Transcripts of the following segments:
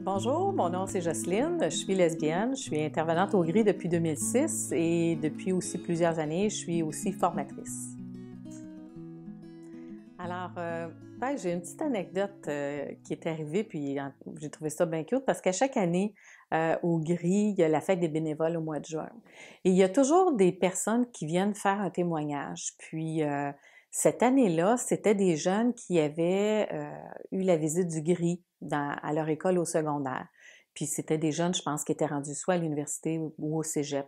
Bonjour, mon nom c'est Jocelyne, je suis lesbienne, je suis intervenante au GRI depuis 2006 et depuis aussi plusieurs années, je suis aussi formatrice. Alors, j'ai une petite anecdote qui est arrivée, puis j'ai trouvé ça bien cute parce qu'à chaque année, au GRI, il y a la fête des bénévoles au mois de juin. Et il y a toujours des personnes qui viennent faire un témoignage. Puis, cette année-là, c'était des jeunes qui avaient eu la visite du GRI à leur école au secondaire. Puis, c'était des jeunes, je pense, qui étaient rendus soit à l'université ou au cégep.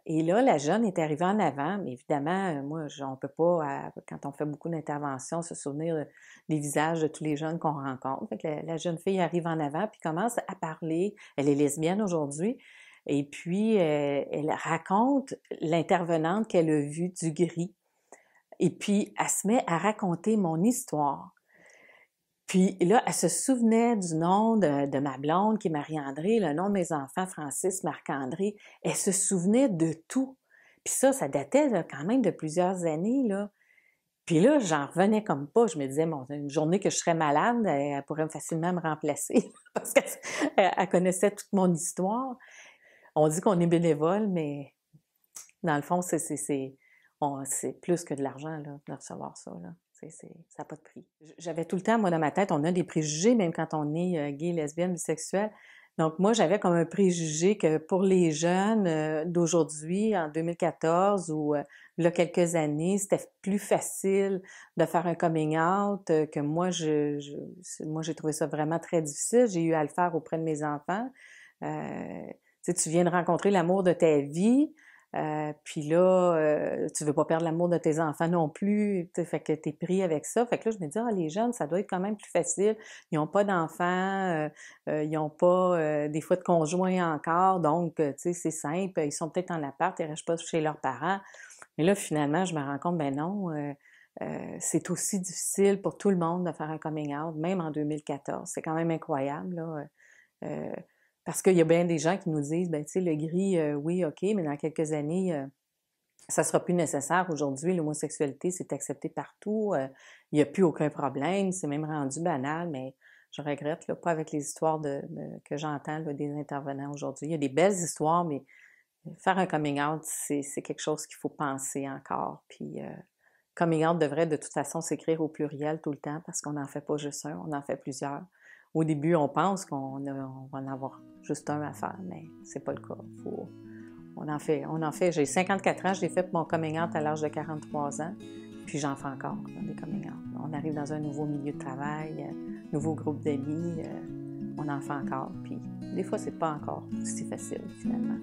Et là, la jeune est arrivée en avant, mais évidemment, on peut pas, quand on fait beaucoup d'interventions, se souvenir des visages de tous les jeunes qu'on rencontre. Fait que la jeune fille arrive en avant puis commence à parler. Elle est lesbienne aujourd'hui. Et puis, elle raconte l'intervenante qu'elle a vue du GRI. Et puis, elle se met à raconter mon histoire. Puis là, elle se souvenait du nom de ma blonde, qui est Marie-André, le nom de mes enfants, Francis, Marc-André. Elle se souvenait de tout. Puis ça datait là, quand même de plusieurs années, là. Puis là, j'en revenais comme pas. Je me disais, bon, une journée que je serais malade, elle pourrait facilement me remplacer parce qu'elle connaissait toute mon histoire. On dit qu'on est bénévole, mais dans le fond, c'est plus que de l'argent, là, de recevoir ça, là. Ça n'a pas de prix. J'avais tout le temps, moi, dans ma tête, on a des préjugés, même quand on est gay, lesbienne, bisexuel. Donc, moi, j'avais comme un préjugé que pour les jeunes d'aujourd'hui, en 2014 ou il y a quelques années, c'était plus facile de faire un coming out que moi, moi, j'ai trouvé ça vraiment très difficile. J'ai eu à le faire auprès de mes enfants. Tu viens de rencontrer l'amour de ta vie. Puis là, tu veux pas perdre l'amour de tes enfants non plus, fait que t'es pris avec ça. Fait que là, je me dis, les jeunes, ça doit être quand même plus facile. Ils n'ont pas d'enfants, ils n'ont pas des fois de conjoints encore, donc, tu sais, c'est simple. Ils sont peut-être en appart, ils restent pas chez leurs parents. Mais là, finalement, je me rends compte, ben non, c'est aussi difficile pour tout le monde de faire un coming out, même en 2014. C'est quand même incroyable, là. Parce qu'il y a bien des gens qui nous disent, ben tu sais, le GRI, oui, OK, mais dans quelques années, ça sera plus nécessaire. Aujourd'hui, l'homosexualité, c'est accepté partout. Il n'y a plus aucun problème. C'est même rendu banal, mais je regrette, là, pas avec les histoires que j'entends là, des intervenants aujourd'hui. Il y a des belles histoires, mais faire un coming out, c'est quelque chose qu'il faut penser encore. Puis, coming out devrait de toute façon s'écrire au pluriel tout le temps parce qu'on n'en fait pas juste un, on en fait plusieurs. Au début, on pense on va en avoir juste un à faire, mais c'est pas le cas. On en fait. J'ai 54 ans, je l'ai fait pour mon coming out à l'âge de 43 ans, puis j'en fais encore des coming out. On arrive dans un nouveau milieu de travail, nouveau groupe d'amis, on en fait encore, puis des fois, c'est pas encore si facile, finalement.